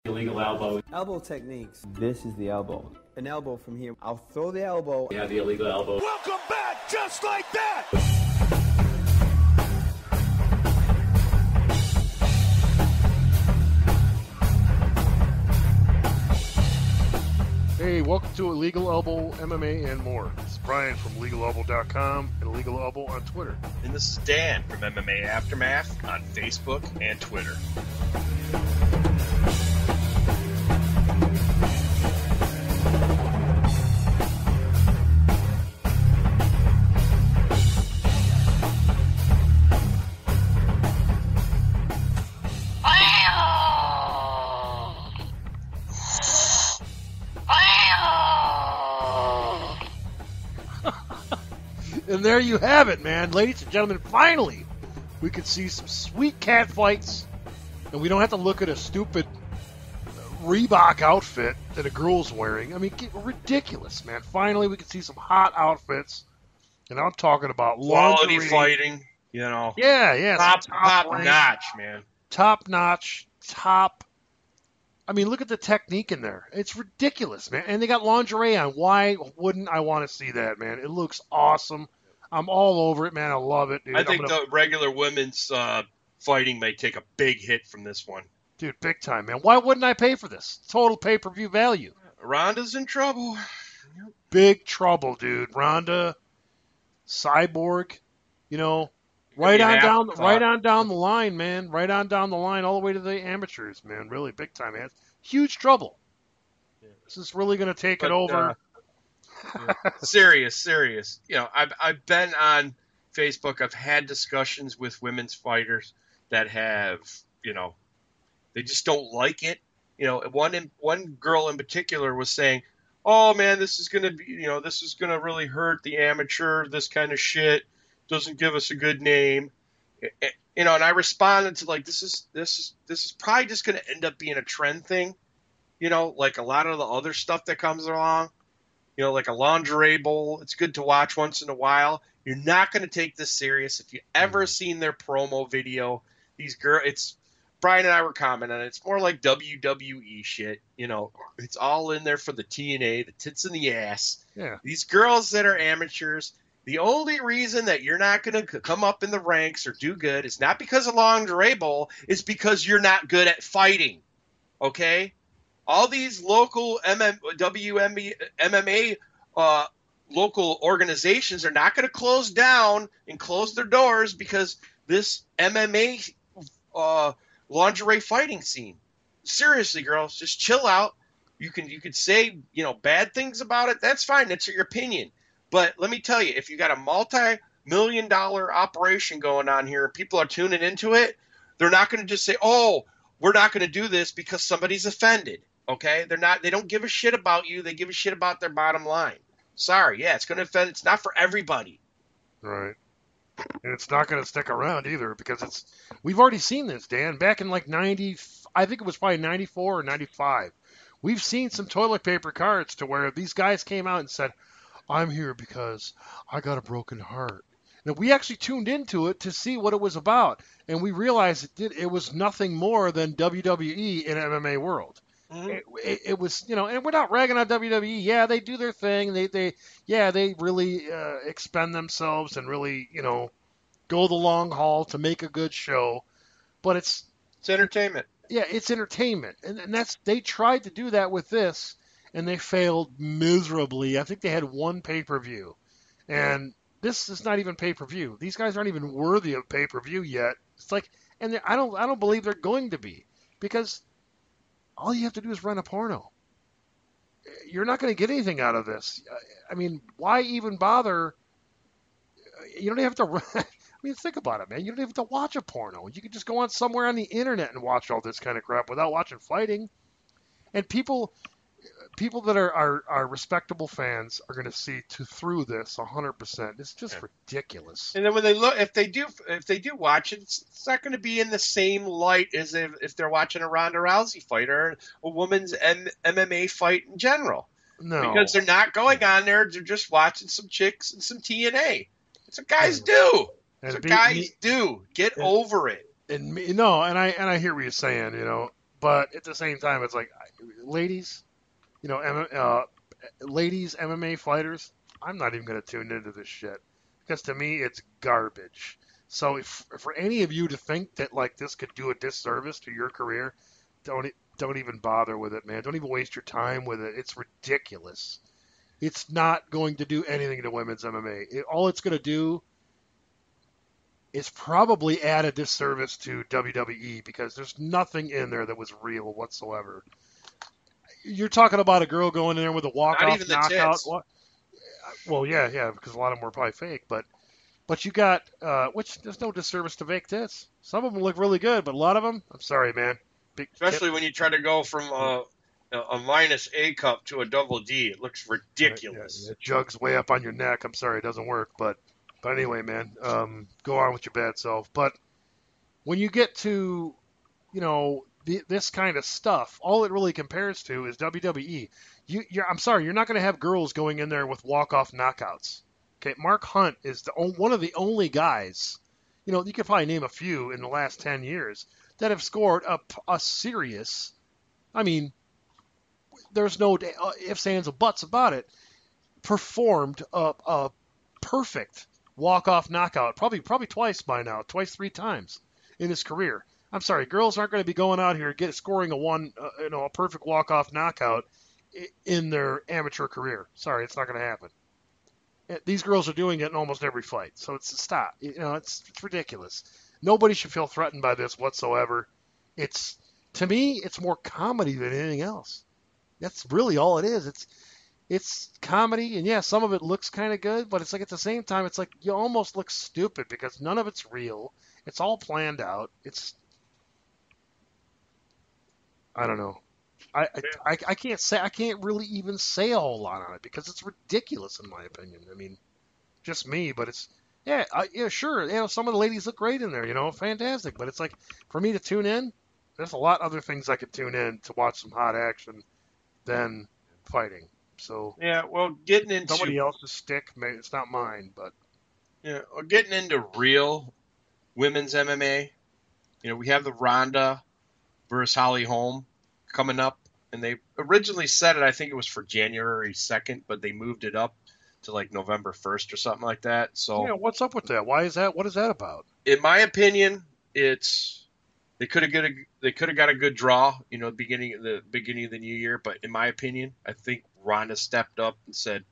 Illegal elbow. Elbow techniques. This is the elbow. An elbow from here. I'll throw the elbow. Yeah, the illegal elbow. Welcome back, just like that! Hey, welcome to Illegal Elbow MMA and more. This is Brian from LegalElbow.com and Illegal Elbow on Twitter. And this is Dan from MMA Aftermath on Facebook and Twitter. And there you have it, man. Ladies and gentlemen, finally, we can see some sweet cat fights, and we don't have to look at a stupid Reebok outfit that a girl's wearing. I mean, ridiculous, man. Finally, we can see some hot outfits, and I'm talking about quality lingerie. fighting, you know. Yeah. Top notch, man. Top notch, I mean, look at the technique in there. It's ridiculous, man. And they got lingerie on. Why wouldn't I want to see that, man? It looks awesome. I'm all over it, man. I love it, dude. I think the regular women's fighting may take a big hit from this one. Dude, big time, man. Why wouldn't I pay for this? Total pay-per-view value. Ronda's in trouble. Big trouble, dude. Ronda, Cyborg, you know, right on down the line, man. Right on down the line, all the way to the amateurs, man. Really big time, man. Huge trouble. This is really going to take it over. Serious. You know, I've been on Facebook. I've had discussions with women's fighters that have, you know, they just don't like it. You know, one girl in particular was saying, "Oh man, this is going to really hurt the amateur. This kind of shit doesn't give us a good name." You know, and I responded to like, this is probably just going to end up being a trend thing. You know, like a lot of the other stuff that comes along. You know, like a lingerie bowl. It's good to watch once in a while. You're not going to take this serious. If you ever seen their promo video, these girls, Brian and I were commenting on it. It's more like WWE shit. You know, it's all in there for the TNA, the tits and the ass. Yeah. These girls that are amateurs, the only reason that you're not going to come up in the ranks or do good is not because of lingerie bowl. It's because you're not good at fighting. Okay? All these local MMA local organizations are not going to close down and close their doors because this MMA lingerie fighting scene. Seriously, girls, just chill out. You could say, you know, bad things about it. That's fine. That's your opinion. But let me tell you, if you got a multi-million-dollar operation going on here and people are tuning into it, they're not going to just say, "Oh, we're not going to do this because somebody's offended." Okay? They don't give a shit about you. They give a shit about their bottom line. Sorry. Yeah, it's going to offend. It's not for everybody. Right. And it's not going to stick around either because we've already seen this, Dan, back in like 90, I think it was probably 94 or 95. We've seen some toilet paper cards to where these guys came out and said, "I'm here because I got a broken heart." Now, we actually tuned into it to see what it was about, and we realized it was nothing more than WWE in MMA world. Mm-hmm. It was, you know, and we're not ragging on WWE. Yeah, they do their thing. They really expend themselves and really, you know, go the long haul to make a good show. But it's entertainment. Yeah, it's entertainment, and they tried to do that with this, and they failed miserably. I think they had one pay-per-view, and this is not even pay-per-view. These guys aren't even worthy of pay-per-view yet. It's like, and I don't believe they're going to be, because all you have to do is run a porno. You're not going to get anything out of this. I mean, why even bother? You don't have to run. I mean, think about it, man. You don't have to watch a porno. You can just go on somewhere on the internet and watch all this kind of crap without watching fighting. And people that are respectable fans are going to see through this 100%. It's just ridiculous. And then when they look, if they do watch it, it's not going to be in the same light as if they're watching a Ronda Rousey fight or a women's MMA fight in general. No, because they're not going on there. They're just watching some chicks and some TNA. That's what guys do. That's what guys do. Get over it. And I hear what you're saying, you know. But at the same time, it's like, ladies, ladies MMA fighters, I'm not even going to tune into this shit because to me it's garbage. So if for any of you to think that like this could do a disservice to your career, don't even bother with it, man. Don't even waste your time with it. It's ridiculous. It's not going to do anything to women's MMA. All it's going to do is probably add a disservice to WWE because there's nothing in there that was real whatsoever. You're talking about a girl going in there with a walk-off Not even the knockout. tits. Well, yeah, because a lot of them were probably fake, but you got which there's no disservice to fake tits. Some of them look really good, but a lot of them, I'm sorry, man. Especially when you try to go from a minus A cup to a double D, it looks ridiculous. Yeah, jugs way up on your neck. I'm sorry, it doesn't work, but anyway, man, go on with your bad self. But when you get to, this kind of stuff, all it really compares to is WWE. I'm sorry, you're not going to have girls going in there with walk-off knockouts. Okay, Mark Hunt is one of the only guys, you could probably name a few in the last 10 years that have scored a serious, I mean, there's no ifs, ands, or buts about it, performed a perfect walk-off knockout, probably twice by now, three times in his career. I'm sorry, girls aren't going to be going out here scoring a perfect walk-off knockout in their amateur career. Sorry, it's not going to happen. These girls are doing it in almost every fight, so stop. It's ridiculous. Nobody should feel threatened by this whatsoever. To me, it's more comedy than anything else. That's really all it is. It's comedy, and yeah, some of it looks kind of good, but it's like at the same time, it's like you almost look stupid because none of it's real. It's all planned out. I don't know. I can't really even say a whole lot on it because it's ridiculous in my opinion. I mean, just me, but it's sure. Some of the ladies look great in there. Fantastic. But it's like for me to tune in, there's a lot other things I could tune in to watch some hot action than fighting. So yeah, well, getting into somebody else's stick, it's not mine. But getting into real women's MMA, we have the Ronda versus Holly Holm coming up, and they originally said it. I think it was for January 2nd, but they moved it up to like November 1st or something like that. So yeah, what's up with that? Why is that? What is that about? In my opinion, they could have got a good draw, beginning of the new year. But in my opinion, I think Ronda stepped up and said,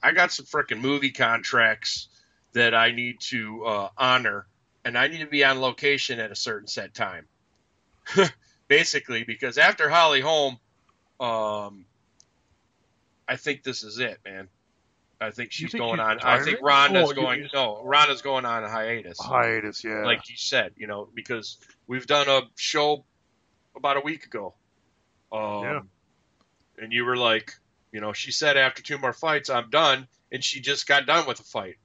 "I got some freaking movie contracts that I need to honor, and I need to be on location at a certain set time." Basically, because after Holly Holm, I think this is it, man. I think she's going on. Retiring? I think Ronda's going. No, Ronda's going on a hiatus. Hiatus, yeah. Like you said, because we've done a show about a week ago. Yeah. And you were like, she said after 2 more fights, I'm done, and she just got done with a fight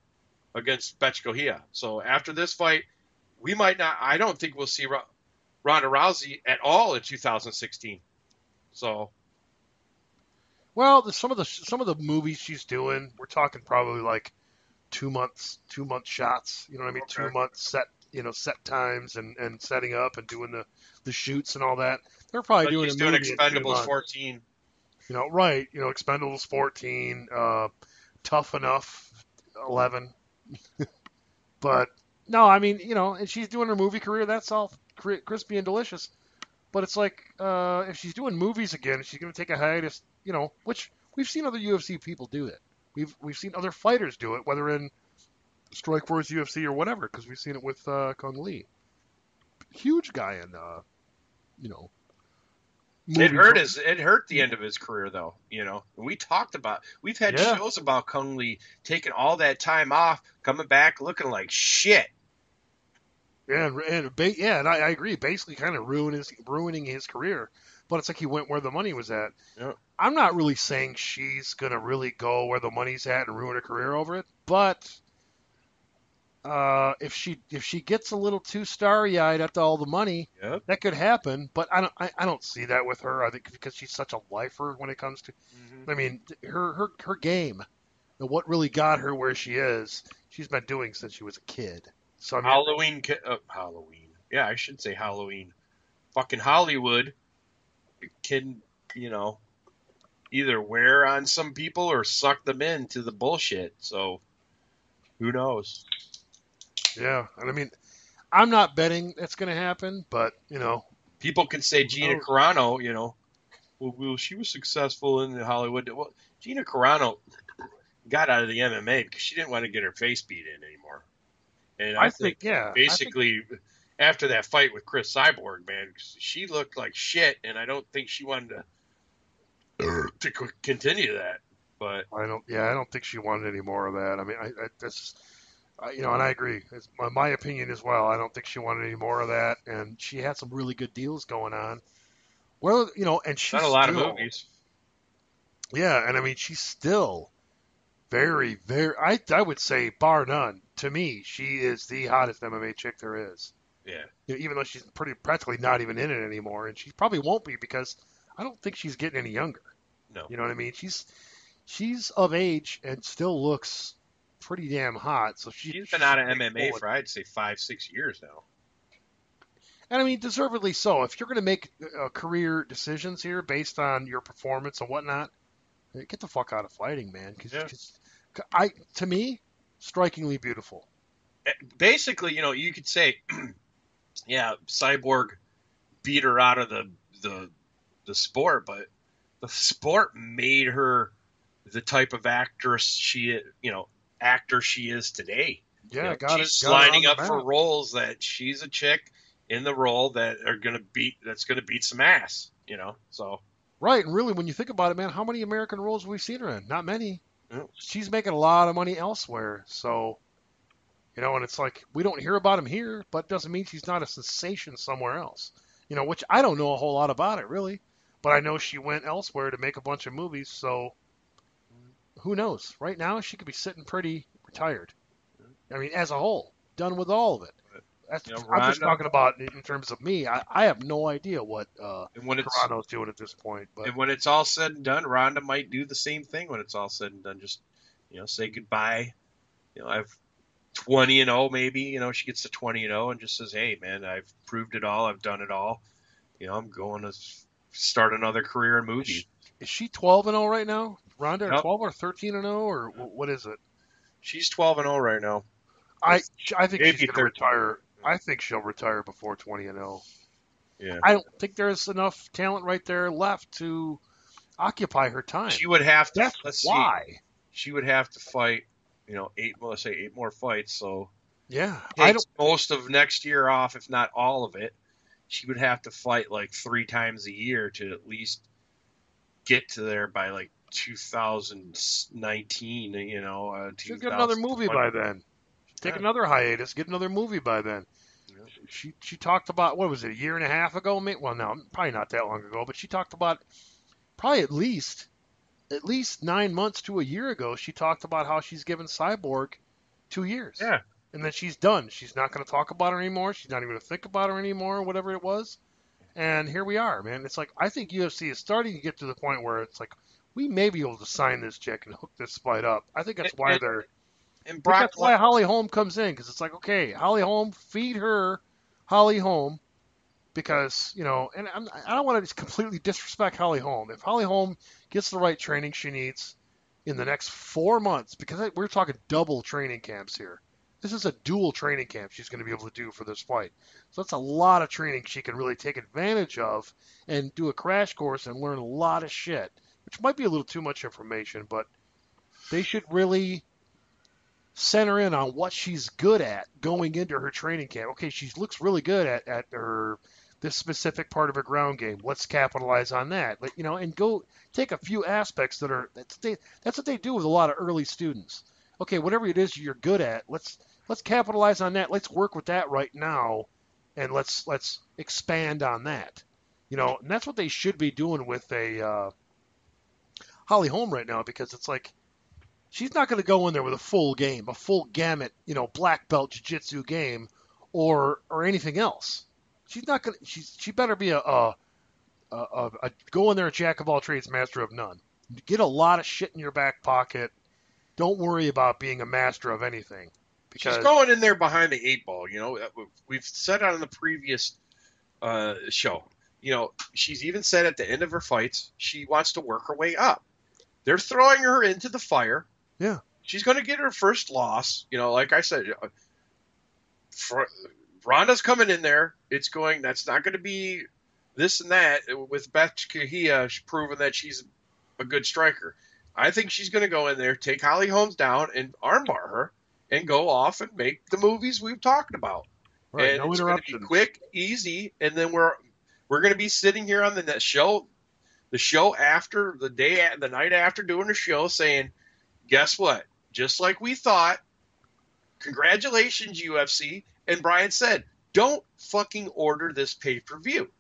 against Betchkohia. So after this fight, we might not. I don't think we'll see Ronda Rousey at all in 2016. So. Well, some of the movies she's doing, we're talking probably like 2 month shots. You know what I mean? Okay. 2 months set times and setting up and doing the shoots and all that. They're probably doing a movie in 2 Expendables months. 14. Right? Expendables 14, Tough Enough 11. But no, I mean, and she's doing her movie career. That's all crispy and delicious. But it's like if she's doing movies again, she's going to take a hiatus. Which we've seen other UFC people do it. We've seen other fighters do it, whether in Strikeforce UFC or whatever, because we've seen it with Kung Lee. Huge guy in, It hurt the end of his career, though. We've had shows about Kung Lee taking all that time off, coming back looking like shit. Yeah, and I agree. Basically, kind of ruining his career. But it's like he went where the money was at. Yeah. I'm not really saying she's gonna really go where the money's at and ruin her career over it. But if she gets a little too starry-eyed after all the money, that could happen. But I don't see that with her. I think because she's such a lifer when it comes to. Mm-hmm. I mean, her game, and what really got her where she is, she's been doing since she was a kid. So I mean, Halloween. Yeah, I should say Halloween. fucking Hollywood can, either wear on some people or suck them into the bullshit. So who knows? Yeah, and I mean, I'm not betting that's going to happen, but People can say Gina knows? Carano, well, she was successful in Hollywood. Well, Gina Carano got out of the MMA because she didn't want to get her face beat in anymore. And I think basically after that fight with Chris Cyborg, man, she looked like shit, and I don't think she wanted to continue that. But I don't think she wanted any more of that. I mean, and I agree. It's my opinion as well. I don't think she wanted any more of that, and she had some really good deals going on. Well, and she's not a lot still, of movies. Yeah, and I mean, she's still very, very. I would say, bar none, to me, she is the hottest MMA chick there is. Yeah. Even though she's practically not even in it anymore, and she probably won't be because I don't think she's getting any younger. No. You know what I mean? She's of age and still looks pretty damn hot. So she's been out of MMA for, I'd say, 5-6 years now. And I mean, deservedly so. If you're going to make career decisions here based on your performance and whatnot, get the fuck out of fighting, man. Because to me, strikingly beautiful. Basically, you could say, yeah, Cyborg beat her out of the sport, but the sport made her the type of actress she is today. Yeah, she's lining up for roles that she's a chick in the role that's gonna beat some ass. So. Right, and really, when you think about it, man, how many American roles have we seen her in? Not many. Yeah. She's making a lot of money elsewhere, so. And it's like, we don't hear about him here, but it doesn't mean she's not a sensation somewhere else. Which I don't know a whole lot about it, really. But I know she went elsewhere to make a bunch of movies, so who knows? Right now, she could be sitting pretty retired. I mean, as a whole, done with all of it. I'm just talking about in terms of me. I have no idea what Toronto's doing at this point. But. And when it's all said and done, Ronda might do the same thing when it's all said and done. Just, say goodbye. I've 20-0 maybe, she gets to 20-0 and just says, hey, man, I've proved it all. I've done it all. I'm going to start another career in movies. Is she 12-0 right now? Ronda, 12 or 13-0, or what is it? She's 12-0 right now. I think she's going to retire. I think she'll retire before 20-0. Yeah. I don't think there's enough talent right there left to occupy her time. She would have to. That's why. She would have to fight. 8 more fights. So yeah, takes most of next year off, if not all of it. She would have to fight like 3 times a year to at least get to there by like 2019. She'll get another movie by then. Take another hiatus, get another movie by then. Yeah. She talked about, what was it, a year and a half ago? Well, no, probably not that long ago, but she talked about probably at least 9 months to a year ago, she talked about how she's given Cyborg 2 years. Yeah. And then she's done. She's not going to talk about her anymore. She's not even going to think about her anymore, whatever it was. And here we are, man. It's like, I think UFC is starting to get to the point where it's like, we may be able to sign this chick and hook this fight up. I think that's why that's why Holly Holm comes in, because it's like, okay, Holly Holm, feed her Holly Holm. Because, and I don't want to completely disrespect Holly Holm. If Holly Holm gets the right training she needs in the next 4 months, because we're talking double training camps here. This is a dual training camp she's going to be able to do for this fight. So that's a lot of training she can really take advantage of and do a crash course and learn a lot of shit, which might be a little too much information, but they should really center in on what she's good at going into her training camp. Okay, she looks really good at her this specific part of her ground game. Let's capitalize on that. And go take a few aspects that's what they do with a lot of early students. Okay, whatever it is you're good at, let's capitalize on that. Let's work with that right now, and let's expand on that. And that's what they should be doing with a Holly Holm right now, because it's like she's not going to go in there with a full game, a full gamut, black belt jiu-jitsu game, or anything else. She's not going to. She better be a go in there, jack of all trades, master of none. Get a lot of shit in your back pocket. Don't worry about being a master of anything. She's going in there behind the 8 ball. We've said on the previous show. She's even said at the end of her fights she wants to work her way up. They're throwing her into the fire. Yeah. She's going to get her first loss. Like I said, Ronda's coming in there. That's not going to be this and that with Beth Kahia proving that she's a good striker. I think she's going to go in there, take Holly Holmes down, and armbar her, and go off and make the movies we've talked about. Right, and no it's going to be quick, easy, and then we're going to be sitting here on the show after the night after doing the show, saying, "Guess what? Just like we thought. Congratulations, UFC." And Brian said, "Don't fucking order this pay-per-view,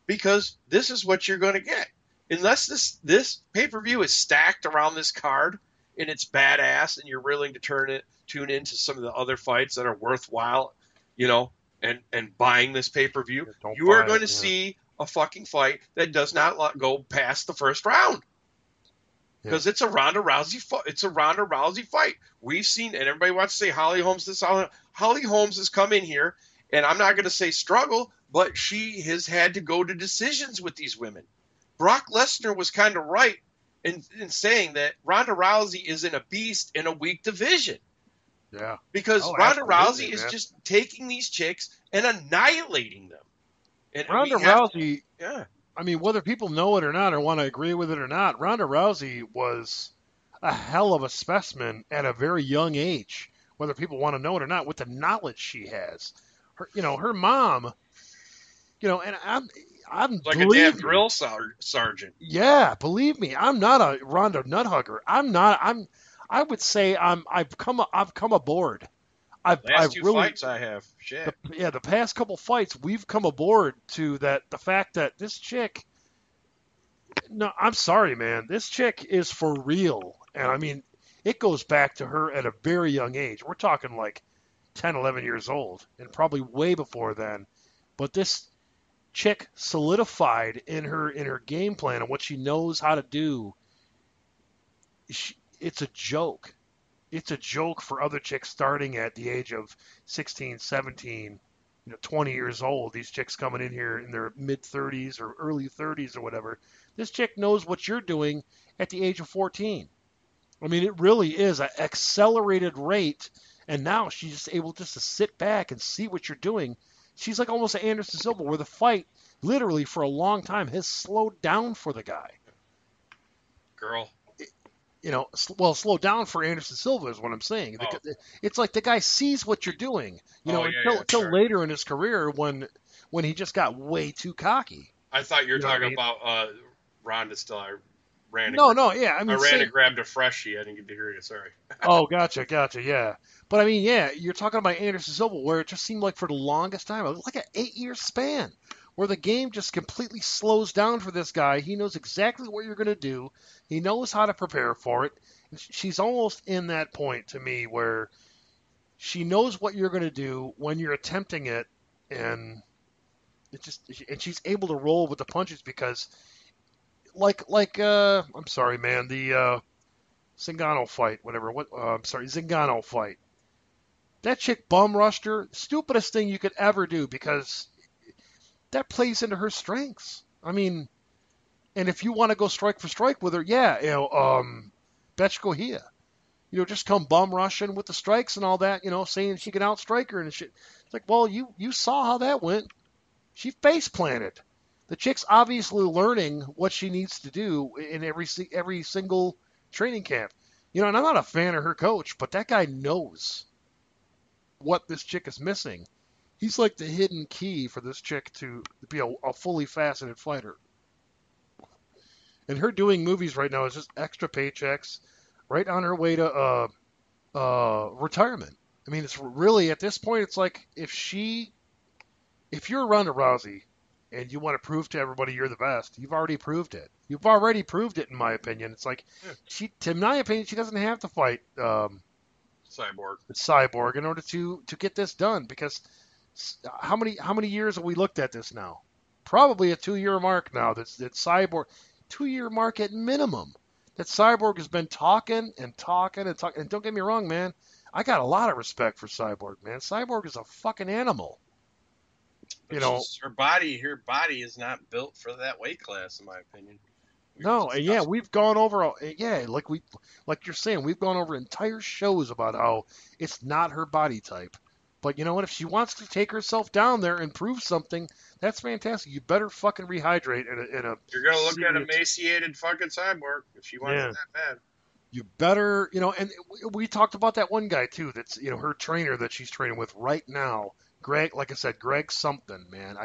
because this is what you're going to get. Unless this pay-per-view is stacked around this card and it's badass and you're willing to tune into some of the other fights that are worthwhile, and buying this pay-per-view, you are going to see a fucking fight that does not go past the first round. Because it's a Ronda Rousey fight. We've seen, and everybody wants to say Holly Holmes this. Holly Holmes has come in here, and I'm not going to say struggle, but she has had to go to decisions with these women. Brock Lesnar was kind of right in saying that Ronda Rousey is in a beast in a weak division. Yeah. Because Ronda Rousey is just taking these chicks and annihilating them. And Ronda Rousey, I mean, whether people know it or not or want to agree with it or not, Ronda Rousey was a hell of a specimen at a very young age, whether people want to know it or not, with the knowledge she has. Her mom, and I'm like a damn drill sergeant. Yeah, believe me, I'm not a Ronda nut hugger. I would say I've come aboard. Last two fights I have. Shit. The past couple fights we've come aboard to the fact that this chick. No, I'm sorry, man. This chick is for real, and I mean, it goes back to her at a very young age. We're talking like 10, 11 years old, and probably way before then. But this chick solidified in her game plan and what she knows how to do. It's a joke. It's a joke for other chicks starting at the age of 16, 17, 20 years old. These chicks coming in here in their mid-30s or early 30s or whatever. This chick knows what you're doing at the age of 14. I mean, it really is an accelerated rate, and now she's just able to sit back and see what you're doing. She's like almost an Anderson Silva, where the fight, literally for a long time, has slowed down for the guy. Girl. Slow down for Anderson Silva is what I'm saying. It's like the guy sees what you're doing, until later in his career when he just got way too cocky. I thought you were talking about Ronda still. I ran. Yeah. I mean, I ran and grabbed a freshie. I didn't get to hear you. Sorry. Oh, gotcha. Yeah. But I mean, you're talking about Anderson Silva, where it just seemed like for the longest time, it was like an 8-year span, where the game just completely slows down for this guy. He knows exactly what you're going to do. He knows how to prepare for it. She's almost in that point to me where she knows what you're going to do when you're attempting it, and she's able to roll with the punches because, I'm sorry, man, the Zingano fight, Zingano fight. That chick bum rushed her. Stupidest thing you could ever do, because that plays into her strengths. I mean, and if you want to go strike for strike with her, Betchko just come bum rushing with the strikes and all that, saying she can outstrike her and shit. It's like, well, you saw how that went. She face planted. The chick's obviously learning what she needs to do in every single training camp. And I'm not a fan of her coach, but that guy knows what this chick is missing. He's like the hidden key for this chick to be a fully faceted fighter. And her doing movies right now is just extra paychecks, right on her way to retirement. I mean, it's really, at this point, it's like if you're Ronda Rousey and you want to prove to everybody you're the best, you've already proved it. You've already proved it, in my opinion. It's like, in my opinion, she doesn't have to fight Cyborg in order to get this done, because how many years have we looked at this now? Probably a 2-year mark now. That Cyborg, 2-year mark at minimum. That Cyborg has been talking and talking and talking. And don't get me wrong, man. I got a lot of respect for Cyborg, man. Cyborg is a fucking animal. But her body is not built for that weight class, in my opinion. No, and yeah, we've gone over, like you're saying, we've gone over entire shows about how it's not her body type. But you know what? If she wants to take herself down there and prove something, that's fantastic. You better fucking rehydrate in a You're gonna look at emaciated fucking cyborg if she wants it that bad. You better, and we talked about that one guy too. That's her trainer that she's training with right now, Greg. Like I said, Greg something, man.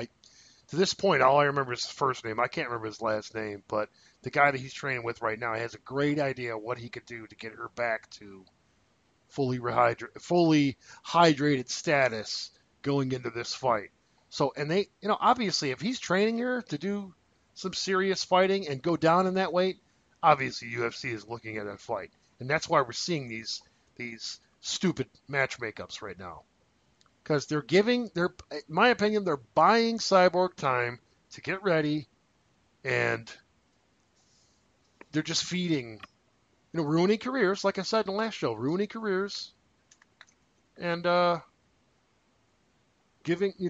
To this point, all I remember is his first name. I can't remember his last name, but the guy that he's training with right now has a great idea what he could do to get her back to fully hydrated status going into this fight. So, and they, obviously, if he's training her to do some serious fighting and go down in that weight, obviously UFC is looking at that fight, and that's why we're seeing these stupid match makeups right now. Because in my opinion, they're buying Cyborg time to get ready, and they're just feeding, ruining careers, like I said in the last show, ruining careers, and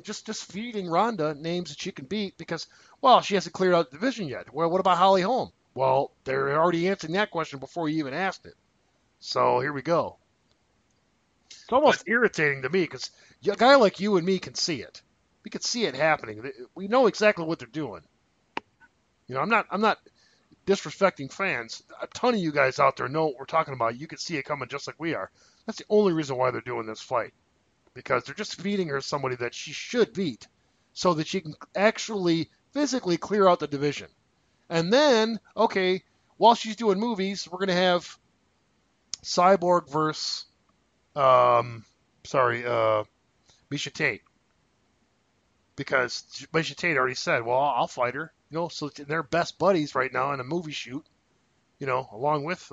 just feeding Ronda names that she can beat because, well, she hasn't cleared out the division yet. Well, what about Holly Holm? Well, they're already answering that question before you even asked it. So here we go. It's almost irritating to me because a guy like you and me can see it. We can see it happening. We know exactly what they're doing. I'm not disrespecting fans. A ton of you guys out there know what we're talking about. You can see it coming just like we are. That's the only reason why they're doing this fight. Because they're just feeding her somebody that she should beat so that she can actually physically clear out the division. And then, okay, while she's doing movies, we're going to have Cyborg versus, Misha Tate. Because Misha Tate already said, well, I'll fight her. So they're best buddies right now in a movie shoot, along with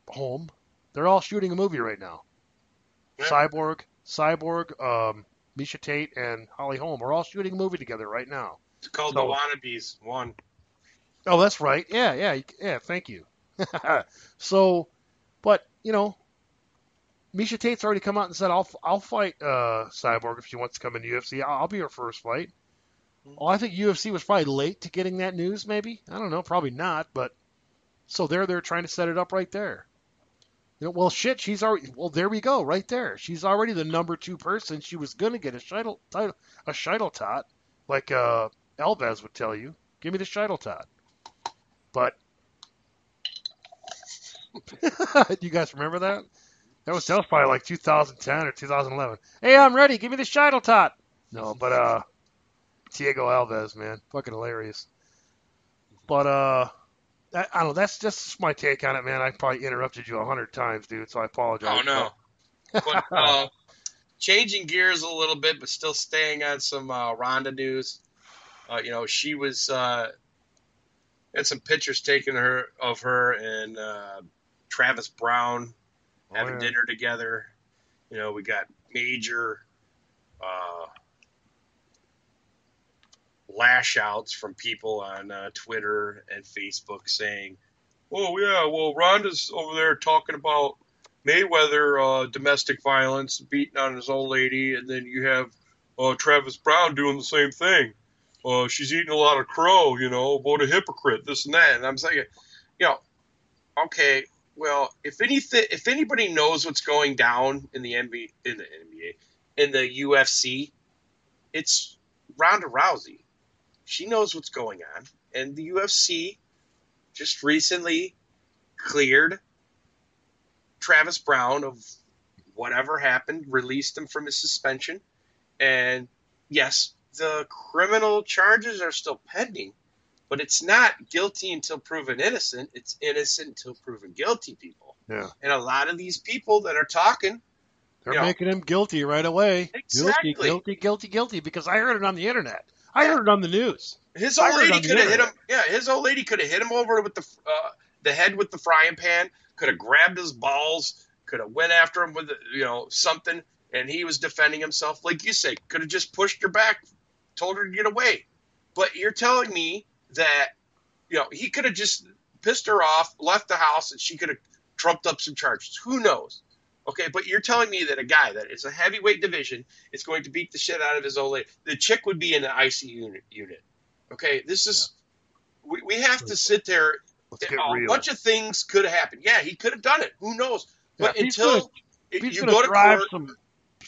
Holm. They're all shooting a movie right now. Yeah. Cyborg, Misha Tate, and Holly Holm are all shooting a movie together right now. It's called The Wannabes 1. Oh, that's right. Yeah. Thank you. So, but Misha Tate's already come out and said, "I'll fight Cyborg if she wants to come in UFC. I'll be her first fight." Well, I think UFC was probably late to getting that news. Maybe, I don't know. Probably not. But so they're trying to set it up right there. Well, shit. She's already. Well, there we go. Right there. She's already the number 2 person. She was gonna get a shuttle tot, like Alves would tell you. Give me the shuttle tot. But do you guys remember that? That was probably like 2010 or 2011. Hey, I'm ready. Give me the shuttle tot. No, but Diego Alves, man, fucking hilarious. But I don't know. That's just my take on it, man. I probably interrupted you 100 times, dude. So I apologize. Oh no. But changing gears a little bit, but still staying on some Ronda news. She was had some pictures taken of her and Travis Brown having dinner together. We got major lash outs from people on Twitter and Facebook saying, "Oh yeah, well Ronda's over there talking about Mayweather domestic violence, beating on his old lady, and then you have Travis Brown doing the same thing. She's eating a lot of crow, what a hypocrite, this and that." And I'm saying, okay, well, if anybody knows what's going down in the NBA, in the UFC, it's Ronda Rousey. She knows what's going on, and the UFC just recently cleared Travis Brown of whatever happened, released him from his suspension, and yes, the criminal charges are still pending, but it's not guilty until proven innocent. It's innocent until proven guilty, people. Yeah. And a lot of these people that are talking, they're making him guilty right away. Exactly. Guilty, because I heard it on the internet. I heard it on the news. His old lady could have hit him. Yeah, his old lady could have hit him over with the head with the frying pan. Could have grabbed his balls. Could have went after him with something, and he was defending himself, like you say. Could have just pushed her back, told her to get away. But you're telling me that he could have just pissed her off, left the house, and she could have trumped up some charges. Who knows? Okay, but you're telling me that a guy that is a heavyweight division is going to beat the shit out of his old lady. The chick would be in an ICU unit. Okay, this is we have to sit there. Let's get A real. bunch of things could have happened. Yeah, he could have done it. Who knows? Yeah, But if he's you gonna go to drive court, some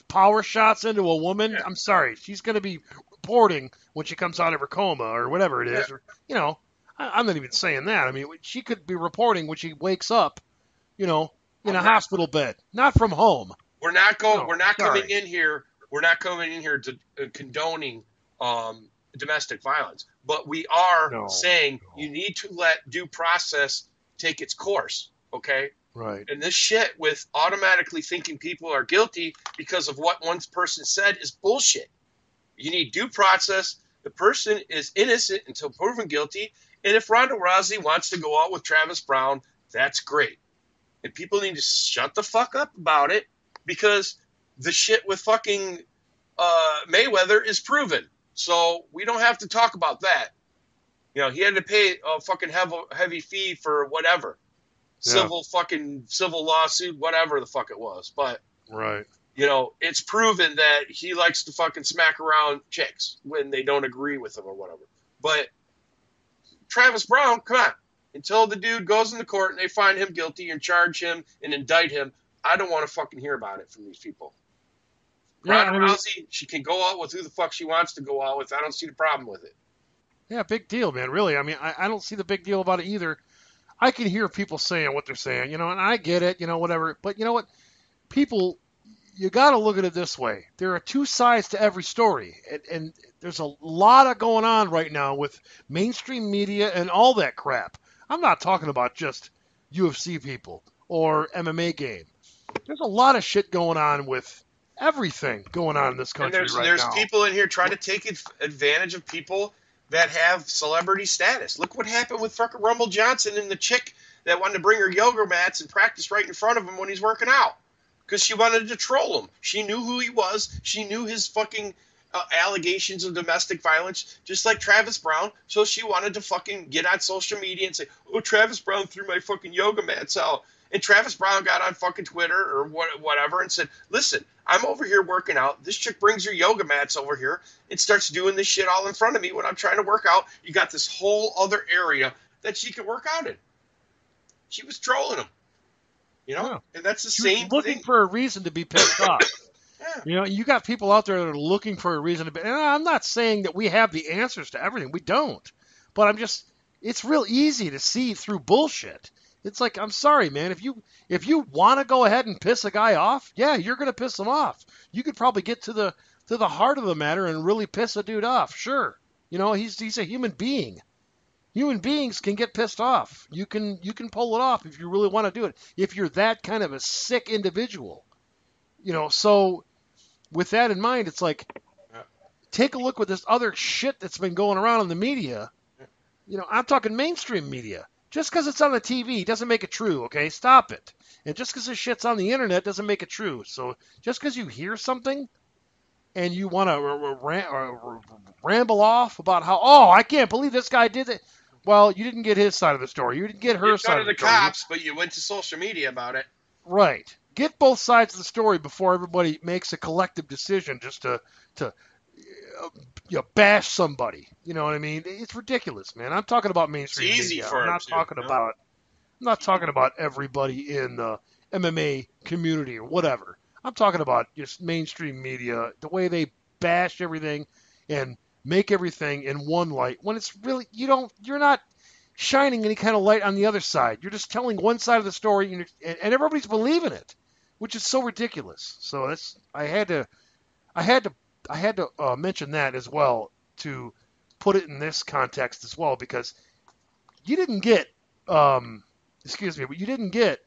power shots into a woman, yeah, I'm sorry, she's gonna be reporting when she comes out of her coma or whatever it is. yeah, Or, I'm not even saying that. I mean, she could be reporting when she wakes up, in a hospital bed, not from home. we're not going. No, We're not sorry. coming in here. We're not coming in here to condoning domestic violence, but we are No. saying you need to let due process take its course. Okay. Right. And this shit with automatically thinking people are guilty because of what one person said is bullshit. You need due process. The person is innocent until proven guilty. And if Ronda Rousey wants to go out with Travis Brown, that's great. And people need to shut the fuck up about it because the shit with fucking Mayweather is proven. So we don't have to talk about that. He had to pay a fucking heavy fee for whatever. Civil lawsuit, whatever the fuck it was. But, right. It's proven that he likes to fucking smack around chicks when they don't agree with him or whatever. But Travis Brown, come on. Until the dude goes into court and they find him guilty and charge him and indict him, I don't want to fucking hear about it from these people. Ronda Rousey, she can go out with who the fuck she wants to go out with. I don't see the problem with it. Yeah, big deal, man. Really. I mean, I don't see the big deal about it either. I can hear people saying what they're saying, and I get it, whatever. But you know what? People, you got to look at it this way. There are two sides to every story, and there's a lot of going on right now with mainstream media and all that crap. I'm not talking about just UFC people or MMA game. There's a lot of shit going on with everything going on in this country right now. There's people in here trying to take advantage of people that have celebrity status. Look what happened with fucking Rumble Johnson and the chick that wanted to bring her yoga mats and practice right in front of him when he's working out because she wanted to troll him. She knew who he was. She knew his fucking allegations of domestic violence, just like Travis Brown. So she wanted to fucking get on social media and say, "Oh, Travis Brown threw my fucking yoga mats out." And Travis Brown got on fucking Twitter or whatever and said, "Listen, I'm over here working out. This chick brings her yoga mats over here and starts doing this shit all in front of me when I'm trying to work out. You got this whole other area that she can work out in." She was trolling him, Yeah. And that's the She same was looking thing. for a reason to be pissed off. Yeah. You got people out there that are looking for a reason to be. And I'm not saying that we have the answers to everything. We don't. But it's real easy to see through bullshit. It's like, I'm sorry, man. If you want to go ahead and piss a guy off, yeah, you're going to piss him off. You could probably get to the heart of the matter and really piss a dude off. Sure. He's a human being. Human beings can get pissed off. You can pull it off if you really want to do it. If you're that kind of a sick individual. So with that in mind, it's like, take a look at this other shit that's been going around in the media. I'm talking mainstream media. Just because it's on the TV doesn't make it true, okay? Stop it. And just because this shit's on the internet doesn't make it true. So just because you hear something and you want to ramble off about how, I can't believe this guy did it. Well, you didn't get his side of the story. You didn't get her side of the story. You got to the cops, but you went to social media about it. Right. Get both sides of the story before everybody makes a collective decision just to bash somebody. You know what I mean? It's ridiculous, man. I'm talking about mainstream media. It's easy for I'm not talking about everybody in the MMA community or whatever. I'm talking about just mainstream media, the way they bash everything and make everything in one light when it's really you're not shining any kind of light on the other side. You're just telling one side of the story and everybody's believing it, which is so ridiculous. So I had to mention that as well to put it in this context as well, because you didn't get you didn't get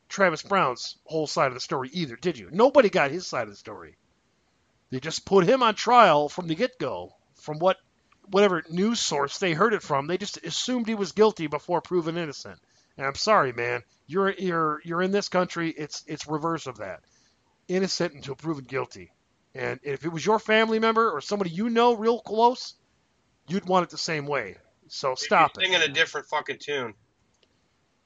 Travis Brown's whole side of the story either, did you? Nobody got his side of the story. They just put him on trial from the get-go. From whatever news source they heard it from, they just assumed he was guilty before proven innocent. And I'm sorry, man. You're in this country. It's reverse of that. Innocent until proven guilty. And if it was your family member or somebody real close, you'd want it the same way. So stop it. You're singing a different fucking tune.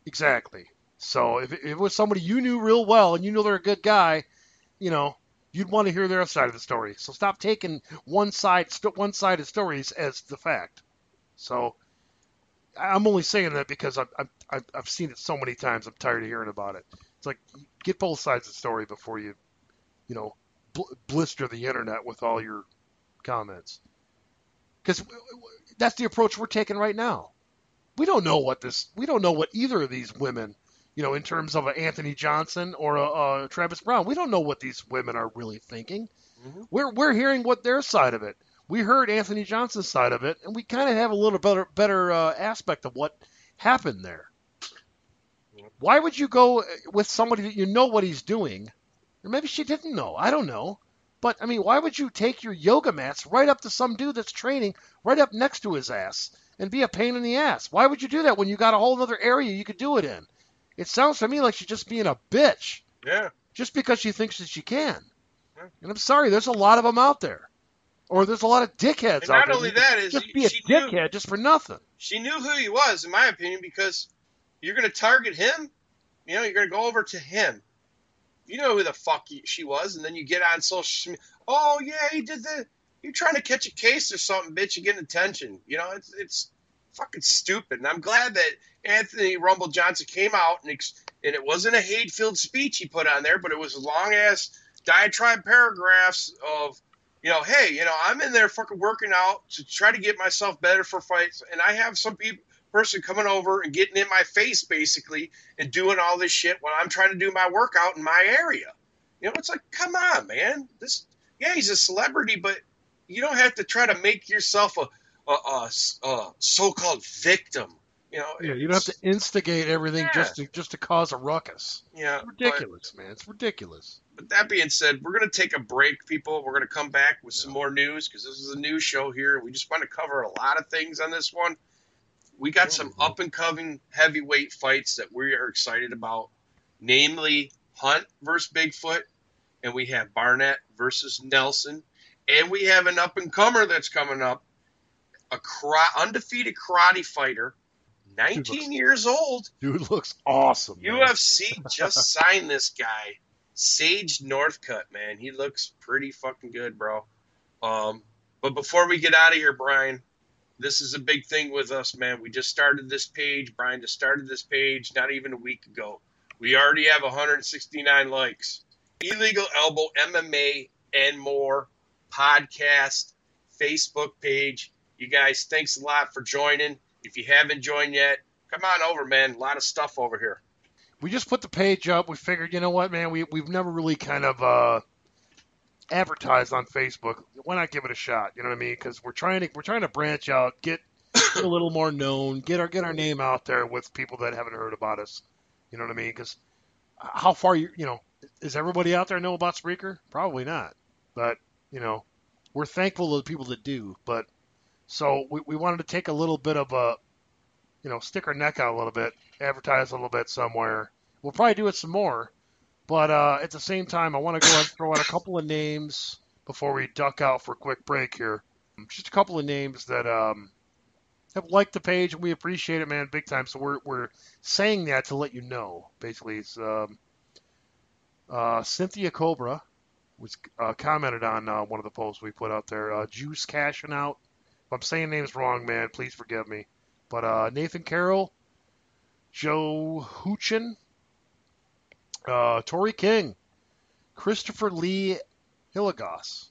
Exactly. So if it was somebody you knew real well and you know they're a good guy, you'd want to hear their side of the story. So stop taking one-sided stories as the fact. So I'm only saying that because I've seen it so many times. I'm tired of hearing about it. It's like, get both sides of the story before you blister the internet with all your comments. Because that's the approach we're taking right now. We don't know what either of these women, in terms of an Anthony Johnson or a Travis Brown, we don't know what these women are really thinking. Mm-hmm. We're hearing what their side of it. We heard Anthony Johnson's side of it, and we kind of have a little better aspect of what happened there. Why would you go with somebody that you know what he's doing? Or maybe she didn't know. I don't know. But, I mean, why would you take your yoga mats right up to some dude that's training right up next to his ass and be a pain in the ass? Why would you do that when you got a whole other area you could do it in? It sounds to me like she's just being a bitch. Yeah. Just because she thinks that she can. Yeah. And I'm sorry, there's a lot of them out there. Or there's a lot of dickheads and out there. Not only that is just be a dickhead just for nothing. She knew who he was, in my opinion, because you're going to target him. You're going to go over to him. You know who the fuck she was, and then you get on social media. Oh yeah, he did the. You're trying to catch a case or something, bitch. You getting attention. It's fucking stupid. And I'm glad that Anthony Rumble Johnson came out and it wasn't a hate-filled speech he put on there, but it was long ass diatribe paragraphs of, hey, I'm in there fucking working out to try to get myself better for fights, and I have some person coming over and getting in my face basically and doing all this shit while I'm trying to do my workout in my area. It's like, come on, man. He's a celebrity, but you don't have to try to make yourself a so-called victim. You don't have to instigate everything just to cause a ruckus. Yeah, it's ridiculous, man. It's ridiculous. But that being said, we're going to take a break, people. We're going to come back with some more news because this is a news show here. We just want to cover a lot of things on this one. We got some up-and-coming heavyweight fights that we are excited about, namely Hunt versus Bigfoot, and we have Barnett versus Nelson, and we have an up-and-comer that's coming up, undefeated karate fighter, 19 years old. Dude looks awesome. UFC just signed this guy, Sage Northcutt, man. He looks pretty fucking good, bro. But before we get out of here, Brian, this is a big thing with us, man. We just started this page. Brian just started this page not even a week ago. We already have 169 likes. Illegal Elbow MMA and more podcast, Facebook page. You guys, thanks a lot for joining. If you haven't joined yet, come on over, man. A lot of stuff over here. We just put the page up. We figured, you know what, man, we've never really kind of advertised on Facebook. Why not give it a shot? You know what I mean? Because we're trying to branch out, get a little more known, get our name out there with people that haven't heard about us. You know what I mean? Because how far is everybody out there know about Spreaker? Probably not. But we're thankful to the people that do. But so we wanted to take a little bit of a stick our neck out a little bit, advertise a little bit somewhere. We'll probably do it some more. But at the same time, I want to go and throw out a couple of names before we duck out for a quick break here. Just a couple of names that have liked the page, and we appreciate it, man, big time. So we're saying that to let you know. Basically, it's Cynthia Cobra was commented on one of the posts we put out there. Juice cashing out. If I'm saying names wrong, man, please forgive me. But Nathan Carroll, Joe Huchin, Tori King, Christopher Lee Hilligos,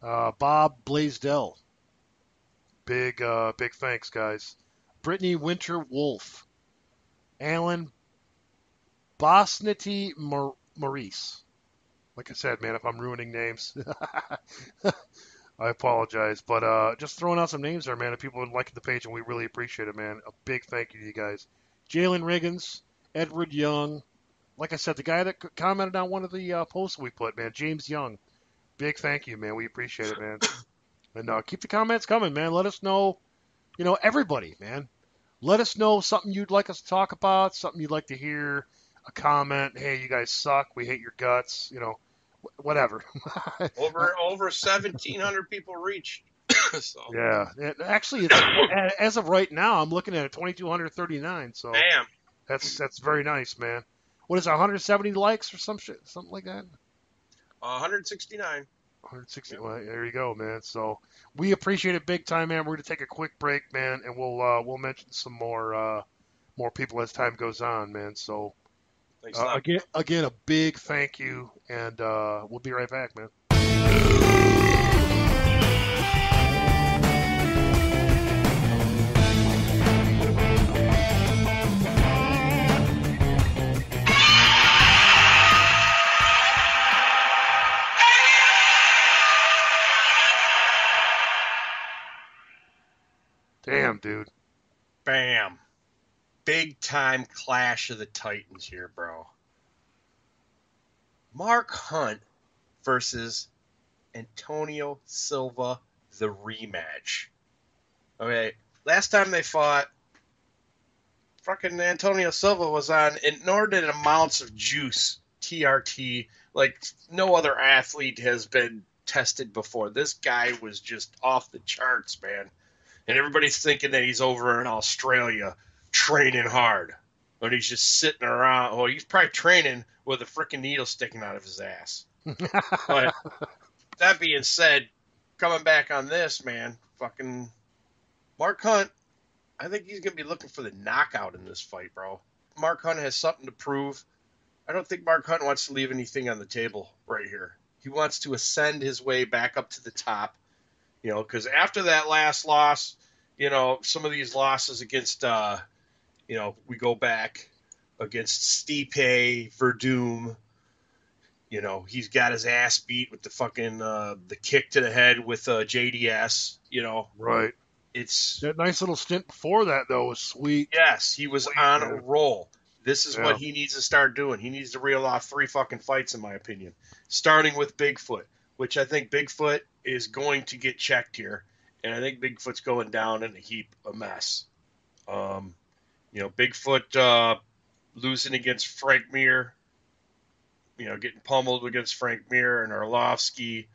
Bob Blaisdell. Big thanks, guys. Brittany Winter Wolf, Alan Bosnity Maurice. Like I said, man, if I'm ruining names, I apologize. But just throwing out some names there, man. If people would like the page, and we really appreciate it, man. A big thank you to you guys. Jalen Riggins, Edward Young. Like I said, the guy that commented on one of the posts we put, man, James Young. Big thank you, man. We appreciate it, man. And keep the comments coming, man. Let us know, everybody, man. Let us know something you'd like us to talk about, something you'd like to hear, a comment. Hey, you guys suck. We hate your guts. Whatever. over 1,700 people reached. So. Yeah. Actually, it's, as of right now, I'm looking at 2,239. So. Damn. That's very nice, man. What is it, 170 likes or something like that? 169. 160. Well, there you go, man. So we appreciate it big time, man. We're gonna take a quick break, man, and we'll mention some more people as time goes on, man. So Thanks a lot. again, a big thank you, and we'll be right back, man. Damn, dude. Bam. Big time clash of the Titans here, bro. Mark Hunt versus Antonio Silva, the rematch. Okay, last time they fought, fucking Antonio Silva was on inordinate amounts of juice, TRT, like no other athlete has been tested before. This guy was just off the charts, man. And everybody's thinking that he's over in Australia training hard. But he's just sitting around. Well, he's probably training with a freaking needle sticking out of his ass. But that being said, coming back on this, man, fucking Mark Hunt, I think he's going to be looking for the knockout in this fight, bro. Mark Hunt has something to prove. I don't think Mark Hunt wants to leave anything on the table right here. He wants to ascend his way back up to the top. You know, because after that last loss, you know, some of these losses against, you know, we go back against Stipe, Verdum. You know, he's got his ass beat with the fucking the kick to the head with JDS. You know, Right. It's that nice little stint before that though was sweet. Yes, he was on a roll. This is Yeah. what he needs to start doing. He needs to reel off 3 fucking fights, in my opinion, starting with Bigfoot, which I think Bigfoot is going to get checked here, and I think Bigfoot's going down in a heap of mess. You know, Bigfoot losing against Frank Mir, you know, getting pummeled against Frank Mir and Arlovsky.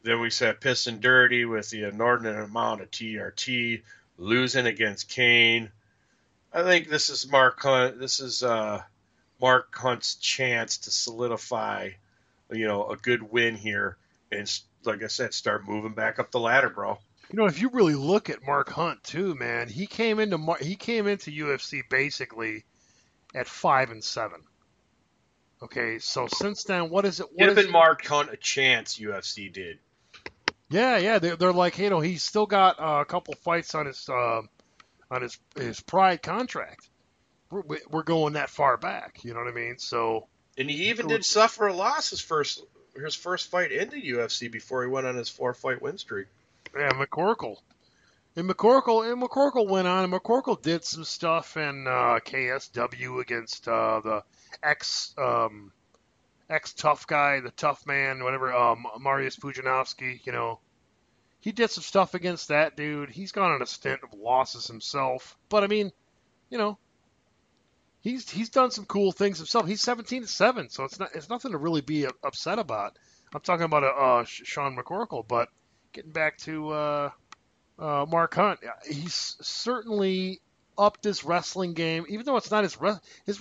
Then we said pissing dirty with the inordinate amount of TRT, losing against Kane. I think this is Mark Hunt. This is Mark Hunt's chance to solidify, you know, a good win here, and like I said, start moving back up the ladder, bro. You know, if you really look at Mark Hunt too, man, he came into UFC basically at 5-7. Okay, so since then, what is it? Giving Mark Hunt a chance, UFC did. Yeah, they're like, you know, he's still got a couple fights on his Pride contract. We're going that far back, you know what I mean? So, and he even did suffer a loss his first fight into UFC before he went on his 4-fight win streak. Yeah, McCorkle. And McCorkle went on, and McCorkle did some stuff in KSW against the ex tough guy, the tough man, whatever, Mariusz Pudzianowski, you know. He did some stuff against that dude. He's gone on a stint of losses himself. But I mean, you know, he's done some cool things himself. He's 17-7, so it's nothing to really be upset about. I'm talking about Sean McCorkle, but getting back to Mark Hunt, he's certainly upped his wrestling game, even though it's not his